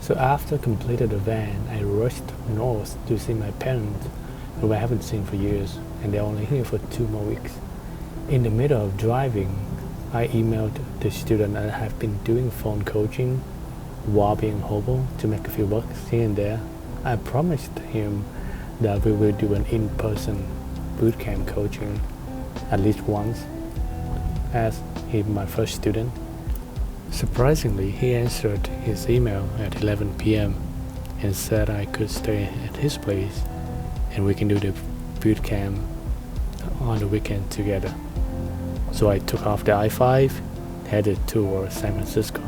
So after completed the van, I rushed north to see my parents, who I haven't seen for years, and they're only here for 2 more weeks. In the middle of driving, I emailed the student that I have been doing phone coaching while being hobo to make a few bucks here and there. I promised him that we will do an in-person bootcamp coaching at least once, as he's my first student. Surprisingly, he answered his email at 11 p.m. and said I could stay at his place and we can do the bootcamp on the weekend together. So I took off the I-5, headed toward San Francisco.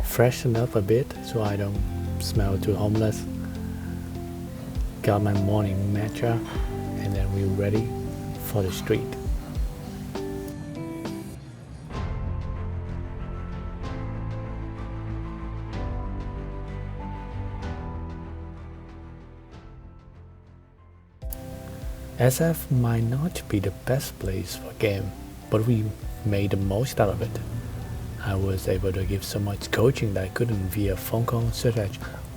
Freshened up a bit so I don't smell too homeless. Got my morning matcha, and then we were ready for the street. SF might not be the best place for a game, but we made the most out of it. I was able to give so much coaching that I couldn't via phone call, such as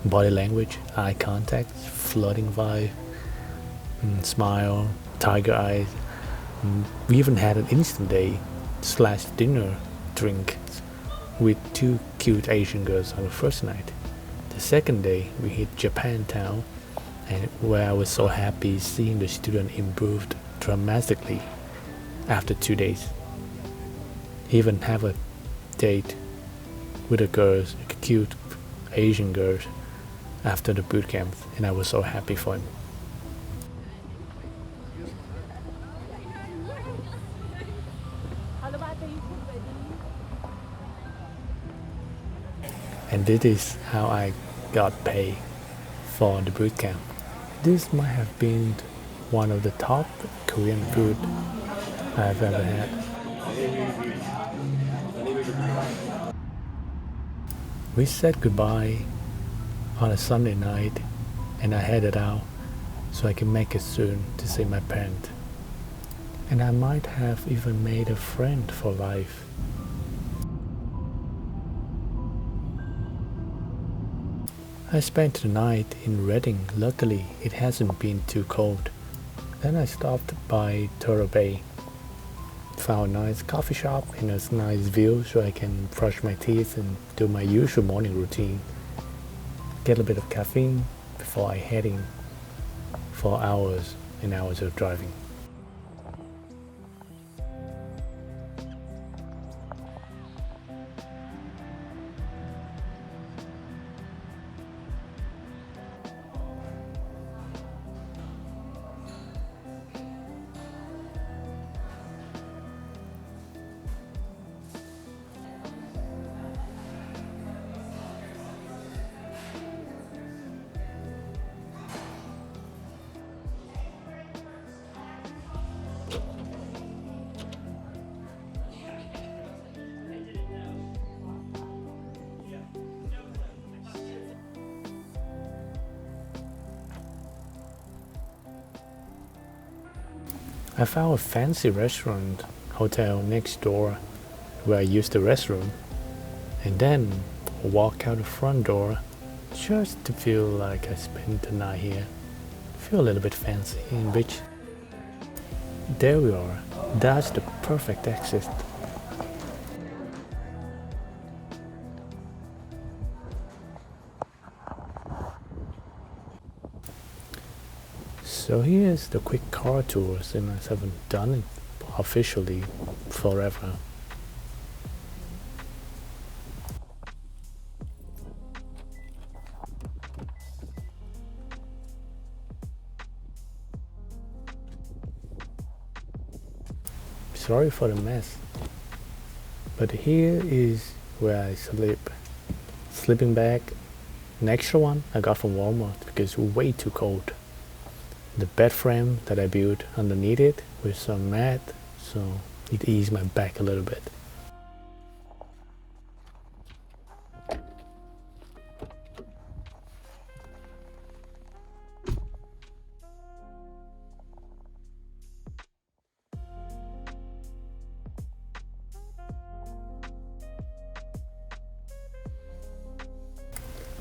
body language, eye contact, floating vibe, smile, tiger eyes. We even had an instant day / dinner drink with 2 cute Asian girls on the first night. The second day we hit Japantown, and where I was so happy seeing the student improved dramatically after 2 days. He even have a date with a girls, cute Asian girls, after the boot camp, and I was so happy for him. And this is how I got paid for the boot camp. This might have been one of the top Korean food I've ever had. We said goodbye on a Sunday night, and I headed out so I can make it soon to see my parents. And I might have even made a friend for life. I spent the night in Reading. Luckily, it hasn't been too cold. Then I stopped by Turtle Bay. Found a nice coffee shop and a nice view so I can brush my teeth and do my usual morning routine. Get a bit of caffeine before I heading for hours and hours of driving. I found a fancy restaurant hotel next door where I used the restroom, and then walk out the front door just to feel like I spent the night here. Feel a little bit fancy and rich. There we are. That's the perfect exit. So here's the quick car tour, since I haven't done it officially forever. Sorry for the mess, but here is where I sleep. Sleeping bag, an extra one I got from Walmart because it's way too cold. The bed frame that I built underneath it with some mat, so it eased my back a little bit.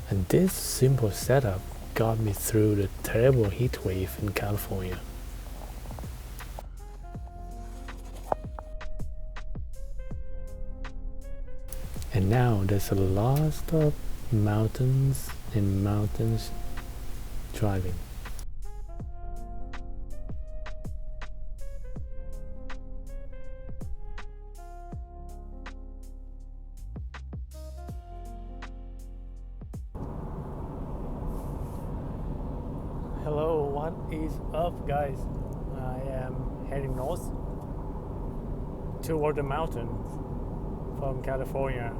And this simple setup got me through the terrible heat wave in California. And now there's a lot of mountains and mountains driving. Hello, what is up, guys? I am heading north toward the mountains from California.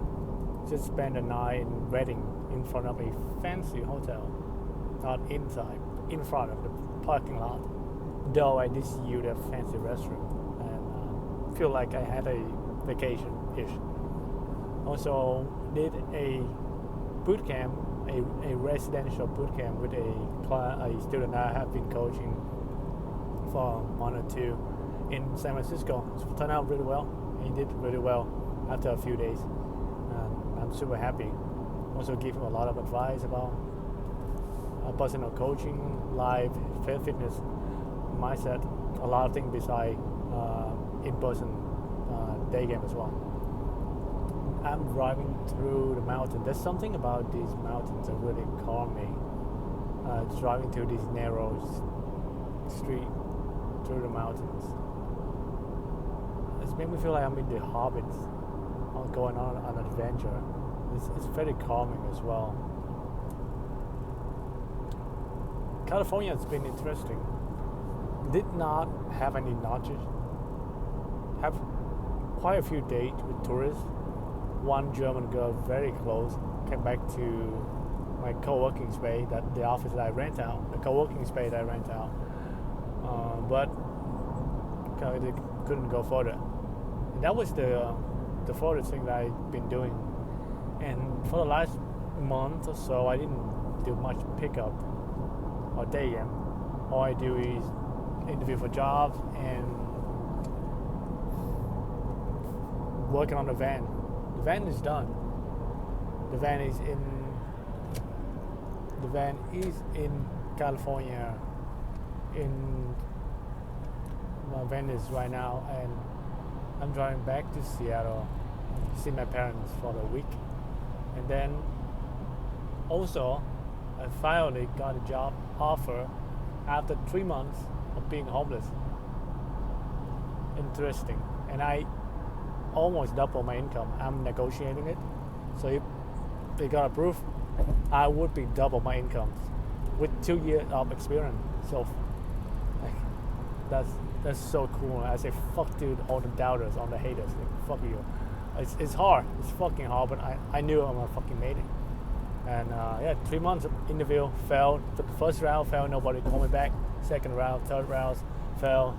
Just spent a night in Redding in front of a fancy hotel, not inside, in front of the parking lot. Though I did use a fancy restroom and feel like I had a vacation-ish. Also did a boot camp, a residential boot camp with a student I have been coaching for a month or two in San Francisco. It turned out really well. He did really well after a few days. I'm super happy. Also give him a lot of advice about personal coaching, life, fitness, mindset, a lot of things besides in-person day game as well. I'm driving through the mountain. There's something about these mountains that really calm me. Driving through these narrow street through the mountains. It's made me feel like I'm in the Hobbit, going on an adventure. It's very calming as well. California has been interesting. Did not have any notches. Have quite a few dates with tourists. One German girl very close came back to my co-working space, that the office that I rent out, the co-working space that I rent out, but couldn't go further. And that was the furthest thing that I've been doing. And for the last month or so, I didn't do much pickup or day game. All I do is interview for jobs and working on the van. The van is done. The van is in California, in Venice right now, and I'm driving back to Seattle to see my parents for the week. And then also I finally got a job offer after 3 months of being homeless. Interesting. And I almost double my income. I'm negotiating it, so if they got approved, I would be double my income with 2 years of experience. So like, that's so cool. I say fuck to all the doubters, all the haters. Like, fuck you. It's hard. It's fucking hard, but I knew I'm gonna fucking made it. And 3 months of interview, failed. The first round failed, nobody called me back. Second round, third round, failed.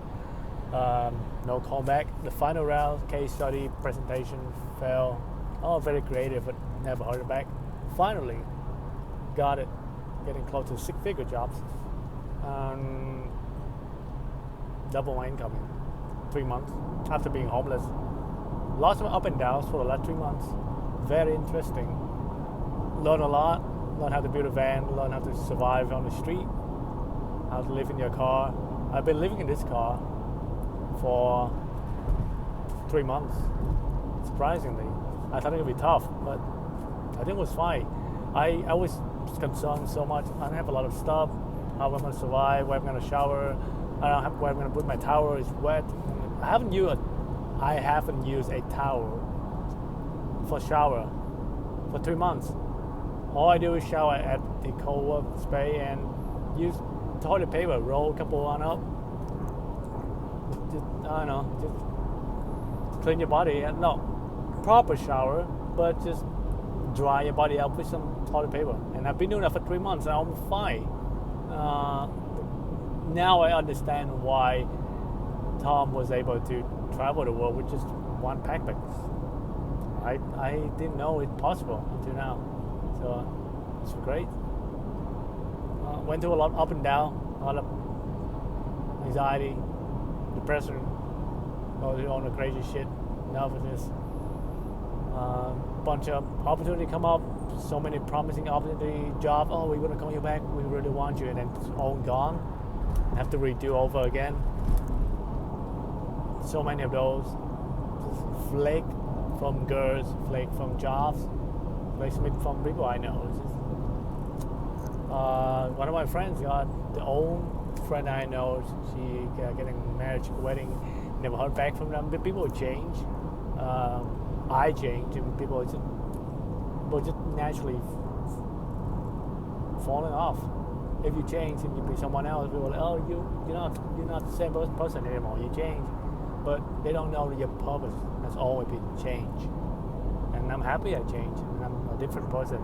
No callback. The final round, case study, presentation, failed. Oh, very creative, but never heard it back. Finally, got it. Getting close to 6-figure jobs. Double my income in 3 months after being homeless. Lots of up and downs for the last 3 months. Very interesting. Learn a lot. Learn how to build a van. Learn how to survive on the street. How to live in your car. I've been living in this car for 3 months. Surprisingly, I thought it would be tough, but I think it was fine. I was concerned so much. I don't have a lot of stuff. How am I going to survive? Where am I going to shower? I don't have where I'm going to put my towel. It's wet. I haven't used a towel for shower for 3 months. All I do is shower at the co-work space and use toilet paper, roll a couple on up. Just, I don't know, just clean your body. No proper shower, but just dry your body out with some toilet paper. And I've been doing that for 3 months and I'm fine. Now I understand why Tom was able to travel the world with just one backpack. I didn't know it possible until now. So it's great. Went through a lot up and down, a lot of anxiety, depression, all the crazy shit, nervousness. Bunch of opportunity come up, so many promising opportunity job. Oh, we want to call you back. We really want you, and then it's all gone. Have to redo over again. So many of those. Just flake from girls, flake from jobs, flake from people I know. It's just, one of my friends got the old friend I know. She getting married, wedding. Never heard back from them. But people change. I change, and people just naturally falling off. If you change and you be someone else, people are like, oh, you're not the same person anymore. You change, but they don't know your purpose has always been change. And I'm happy I changed, and I'm a different person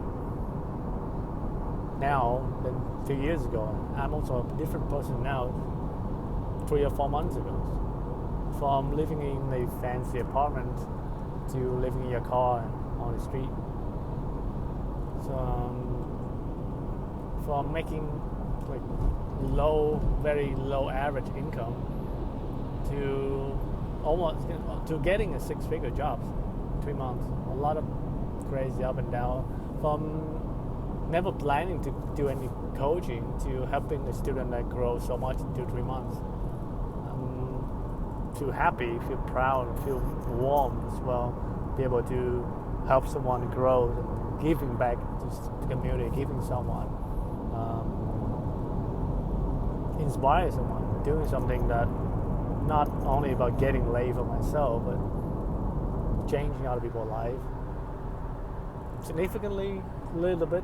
now than 2 years ago. I'm also a different person now 3 or 4 months ago. From living in a fancy apartment to living in your car on the street. So from making like very low average income to getting a 6-figure job, 3 months. A lot of crazy up and down. From never planning to do any coaching to helping a student that grows so much in 2-3 months. Feel happy, feel proud, feel warm as well. Be able to help someone grow, and giving back to the community, giving someone, inspire someone, doing something that not only about getting laid for myself, but changing other people's life. Significantly, a little bit.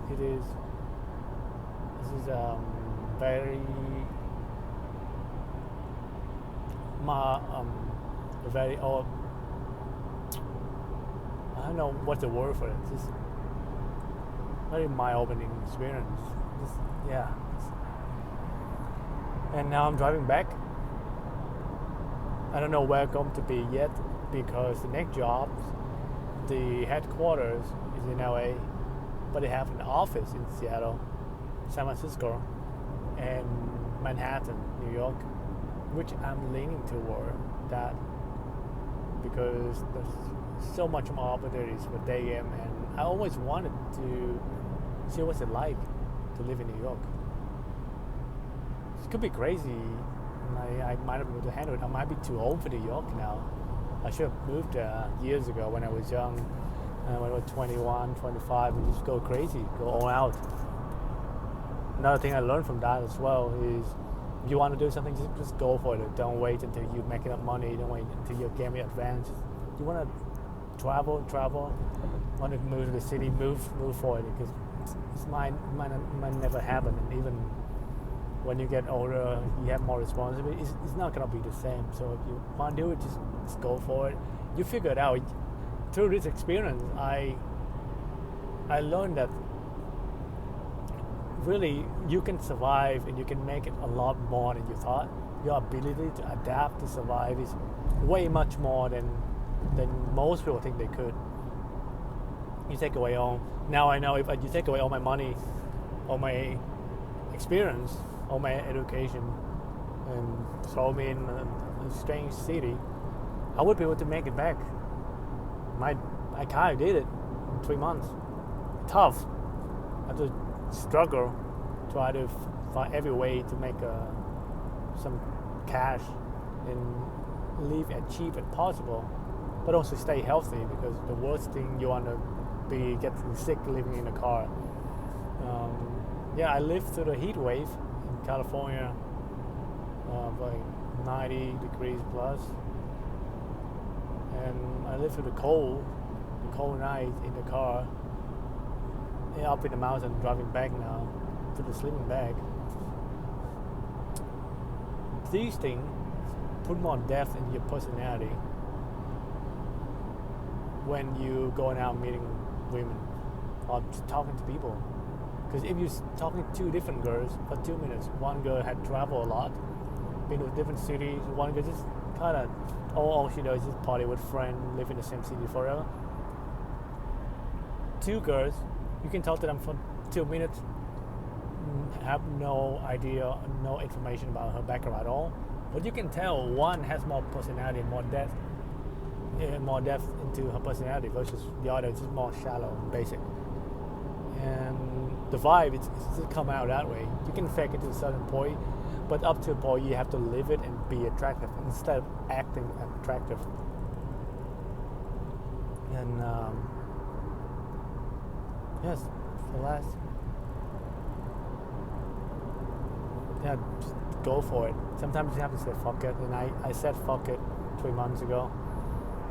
This is very I don't know what's the word for it. It's just very mind-opening experience. And now I'm driving back. I don't know where I'm going to be yet, because the next job, the headquarters is in LA, but they have an office in Seattle, San Francisco, and Manhattan, New York, which I'm leaning toward that, because there's so much more opportunities for day game, and I always wanted to see what's it like to live in New York. It could be crazy, and I might not be able to handle it. I might be too old for New York now. I should have moved years ago when I was young, when I was 21, 25, and just go crazy, go all out. Another thing I learned from that as well is, if you want to do something, just go for it. Don't wait until you make enough money. Don't wait until you're getting advanced. You want to travel. Want to move to the city, move for it, because it might never happen. And even when you get older, you have more responsibility. It's not gonna be the same. So if you want to do it, just go for it. You figure it out. Through this experience, I learned that really you can survive, and you can make it a lot more than you thought. Your ability to adapt, to survive is way much more than most people think they could. You take away all, now I know if you take away all my money, all my experience, all my education, and throw me in a strange city, I would be able to make it back. I kind of did it in 3 months. Tough. I had to struggle, try to find every way to make some cash and live as cheap as possible, but also stay healthy, because the worst thing you want to be getting sick living in a car. I lived through the heat wave in California, like 90 degrees plus, and I lived through the cold night in the car, up in the mountain, driving back now to the sleeping bag. These things put more depth in your personality when you go out meeting women or talking to people. Because if you're talking to 2 different girls for 2 minutes, one girl had traveled a lot, been to different cities, one girl just kind of, all she does is just party with friends, live in the same city forever. 2 girls, you can talk to them for 2 minutes, have no idea, no information about her background at all, but you can tell one has more personality and more depth. more depth into her personality versus the other is just more shallow and basic. And the vibe, it's come out that way. You can fake it to a certain point, but up to a point you have to live it and be attractive instead of acting attractive. And yes, for last, yeah, just go for it. Sometimes you have to say fuck it, and I said fuck it 3 months ago.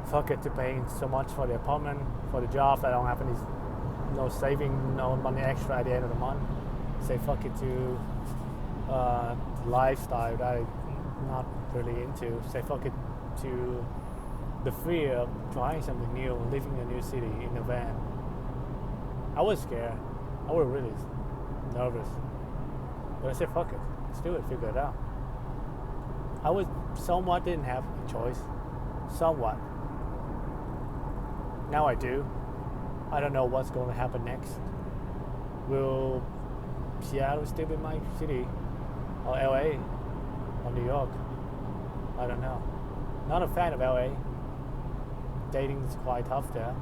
Fuck it to paying so much for the apartment, for the job that I don't have any, no saving, no money extra at the end of the month. Say fuck it to lifestyle that I'm not really into. Say fuck it to the fear of trying something new, living in a new city in a van. I was scared. I was really nervous. But I said fuck it. Let's do it, figure it out. I was somewhat didn't have a choice. Somewhat. Now I do. I don't know what's going to happen next. Will Seattle still be my city? Or LA? Or New York? I don't know. Not a fan of LA. Dating is quite tough there.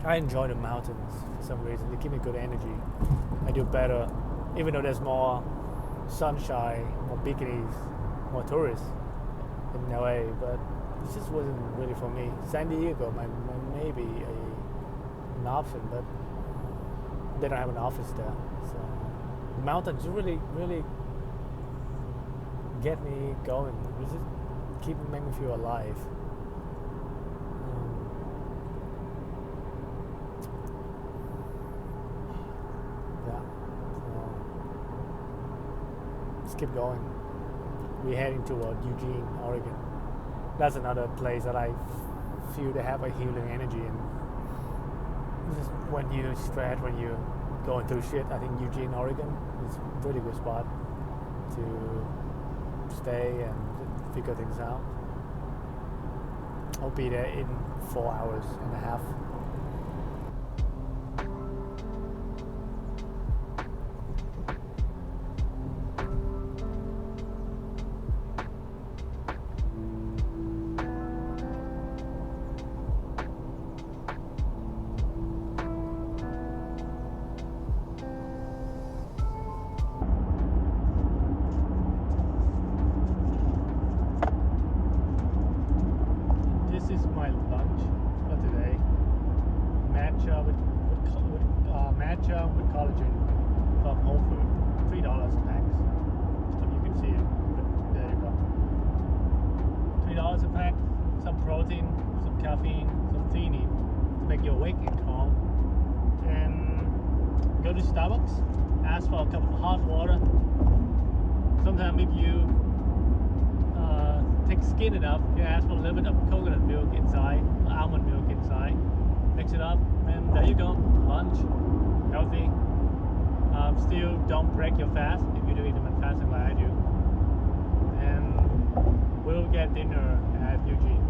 I enjoy the mountains for some reason. They give me good energy. I do better, even though there's more sunshine, more bikinis, more tourists in LA, but it just wasn't really for me. San Diego might maybe an option, but they don't have an office there. So the mountains really, really get me going. It just make me feel alive. Keep going. We're heading toward Eugene, Oregon. That's another place that I feel to have a healing energy, and just when you stress, when you're going through shit, I think Eugene, Oregon is a really good spot to stay and figure things out. I'll be there in 4 hours and a half. With collagen from Whole Foods, $3 a pack. You can see it, but there you go. $3 a pack, some protein, some caffeine, some theanine to make you awake and calm. And go to Starbucks, ask for a cup of hot water. Sometimes if you take skin enough, you ask for a little bit of coconut milk inside, almond milk inside. Mix it up, and there you go. Lunch. Healthy. Still don't break your fast if you do intermittent fasting like I do. And we'll get dinner at Eugene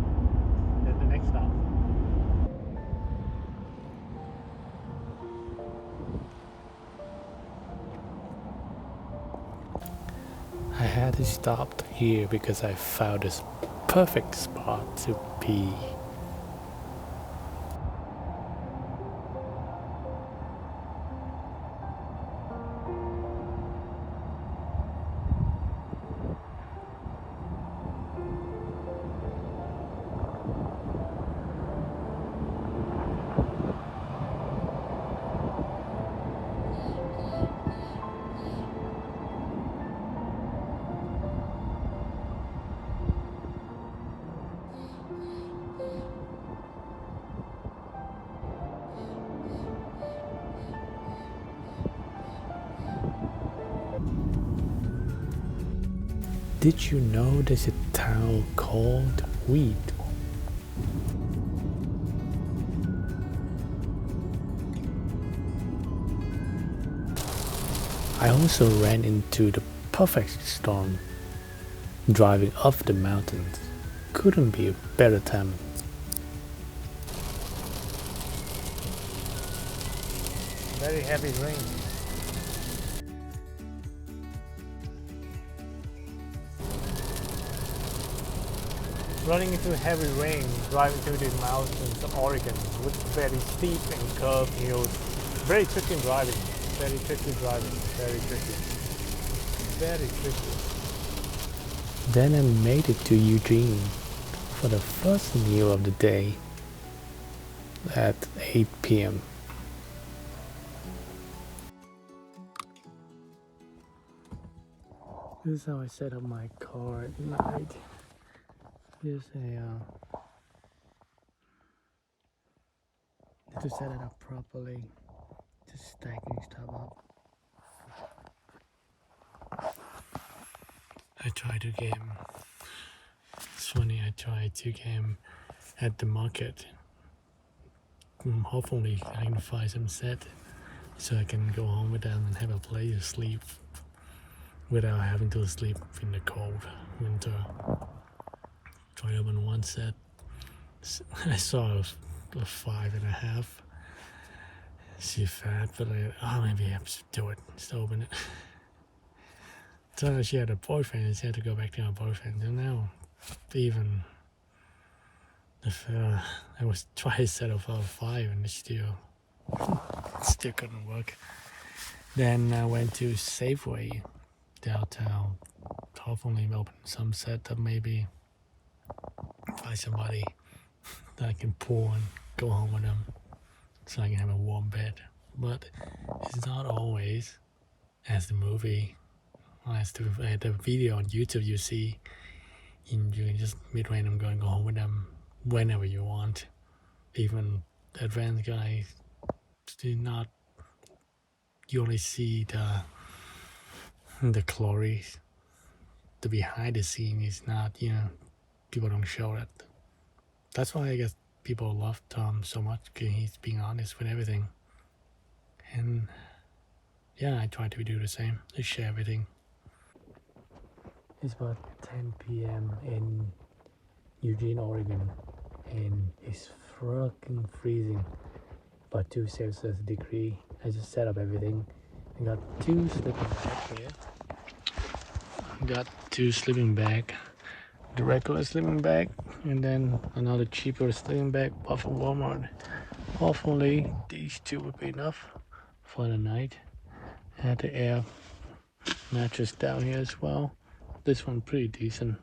at the next stop. I had to stop here because I found this perfect spot to pee. Did you know there's a town called Wheat? I also ran into the perfect storm driving up the mountains. Couldn't be a better time. Very heavy rain. running into heavy rain, driving through the mountains of Oregon with very steep and curved hills. Very tricky driving, very tricky driving, very tricky, very tricky. Then I made it to Eugene for the first meal of the day at 8 p.m. This is how I set up my car at night. Here's to set it up properly, just stacking stuff up. I tried to game. It's funny, I tried to game at the market. Hopefully I can find some set so I can go home with them and have a place to sleep without having to sleep in the cold winter. Tried open one set. I saw a 5.5. She fat, but maybe I have to do it. Just open it. So she had a boyfriend and she had to go back to her boyfriend. And now, even if I was trying to set up for 5 and it still couldn't work. Then I went to Safeway downtown. Hopefully open some set up, maybe find somebody that I can pull and go home with them so I can have a warm bed. But it's not always as the movie, as the video on YouTube you see. You can just mid-random go home with them whenever you want. Even advanced guys do not. You only see the glory. The behind the scene is not. People don't show that. That's why I guess people love Tom so much, because he's being honest with everything. And yeah, I try to do the same. I share everything. It's about 10 p.m. in Eugene, Oregon, and it's fucking freezing. About 2 Celsius degree. I just set up everything. I got 2 sleeping bags here. Got 2 sleeping bags. The regular sleeping bag, and then another cheaper sleeping bag bought from Walmart. Hopefully these 2 would be enough for the night. I had the air mattress down here as well. This one pretty decent.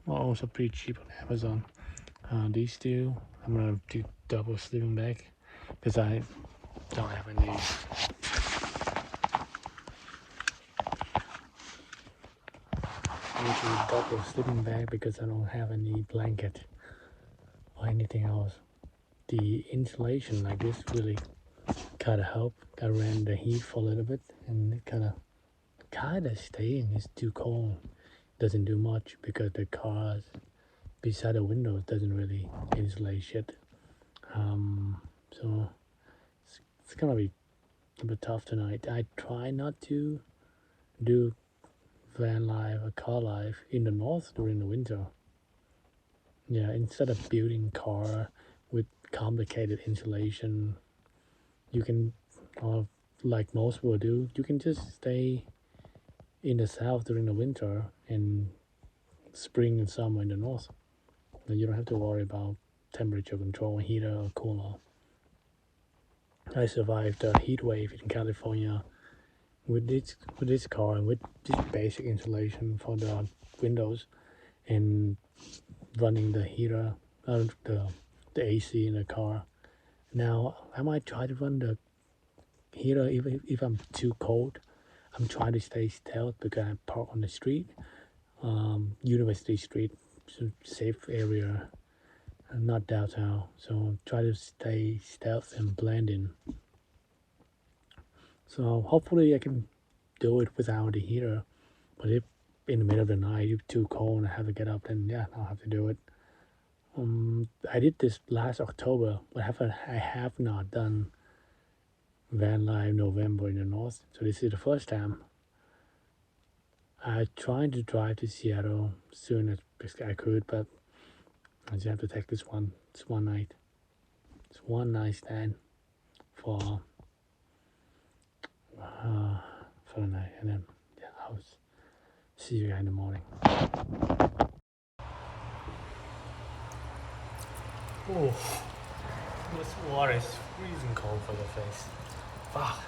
Well, also pretty cheap on Amazon. These 2, I'm gonna do double sleeping bag because I don't have any. Usually double sleeping bag because I don't have any blanket or anything else. The insulation like this really kind of help. I ran the heat for a little bit and it kind of staying. It's too cold. Doesn't do much because the cars beside the windows doesn't really insulate shit. So it's gonna be a bit tough tonight. I try not to do van life or car life in the north during the winter. Yeah, instead of building car with complicated insulation, you can, like most will do, you can just stay in the south during the winter and spring and summer in the north. Then you don't have to worry about temperature control, heater or cooler. I survived a heat wave in California with this car and with this basic insulation for the windows and running the heater, the AC in the car. Now I might try to run the heater if I'm too cold. I'm trying to stay stealth because I park on the street, University Street, so safe area, not downtown. So try to stay stealth and blend in. So hopefully I can do it without the heater. But if in the middle of the night it's too cold and I have to get up, then yeah, I'll have to do it. I did this last October, but I have not done van life November in the north. So this is the first time. I tried to drive to Seattle as soon as I could, but I just have to take this one. It's one night. It's one night stand for the night, and then yeah, I'll see you guys in the morning. Oh, this water is freezing cold for the face. Fuck.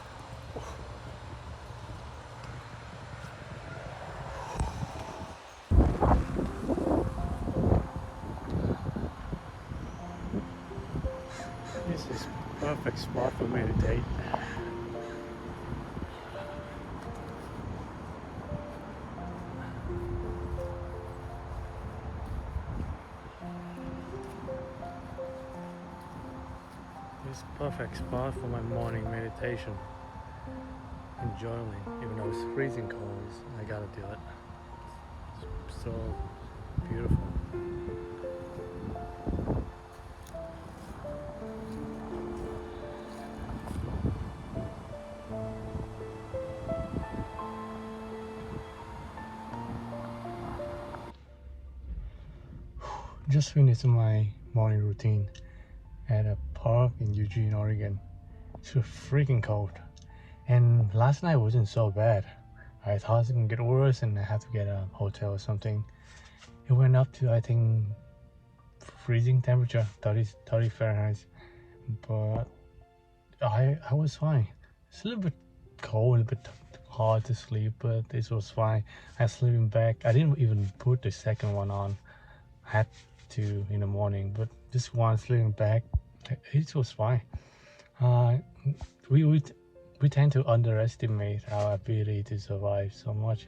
This is perfect spot for meditate. This is perfect spot for my morning meditation. Enjoying, even though it's freezing cold, I gotta do it. It's so beautiful. Just finished my morning routine at a park in Eugene, Oregon. It's freaking cold, and last night wasn't so bad. I thought it would get worse and I had to get a hotel or something. It went up to, I think, freezing temperature, 30 Fahrenheit, but I was fine. It's a little bit cold, a bit hard to sleep, but this was fine. I was sleeping back. I didn't even put the second one on. I had to in the morning, but this one sleeping back, it was fine. We tend to underestimate our ability to survive so much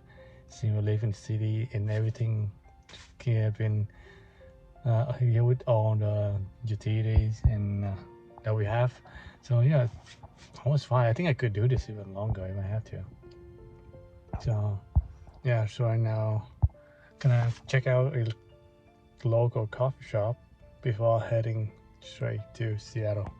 since we live in the city and everything here been here with all the utilities and that we have. So yeah, I was fine. I think I could do this even longer if I had to. So yeah, so right now gonna check out a local coffee shop before heading straight to Seattle.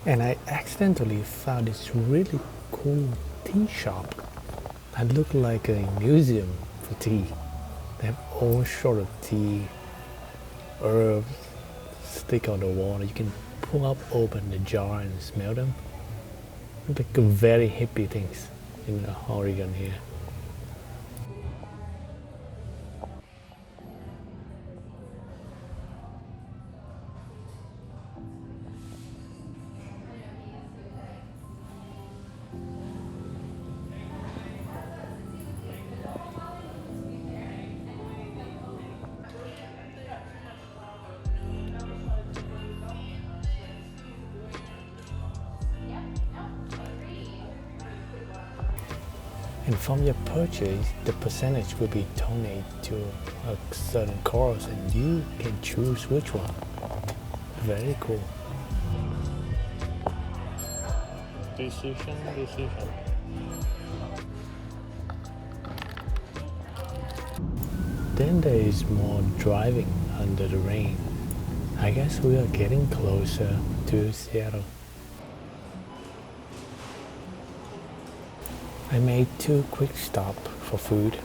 And I accidentally found this really cool tea shop that looked like a museum for tea. They have all sort of tea, herbs, stick on the wall. You can pull up, open the jar and smell them. Like very hippie things in Oregon here. And from your purchase, the percentage will be donated to a certain cause and you can choose which one. Very cool. Decision. Then there is more driving under the rain. I guess we are getting closer to Seattle. I made 2 quick stops for food,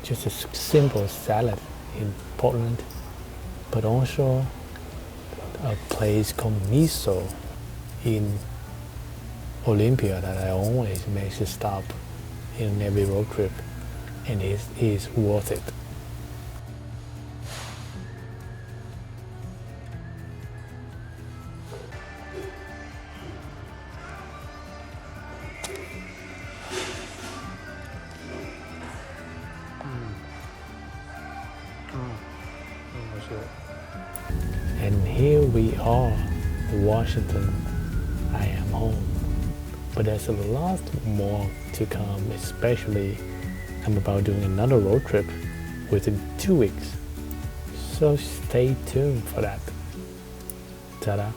just a simple salad in Portland, but also a place called Miso in Olympia that I always make a stop in every road trip, and it is worth it. And here we are, Washington. I am home. But there's a lot more to come, especially I'm about doing another road trip within 2 weeks. So stay tuned for that. Ta-da.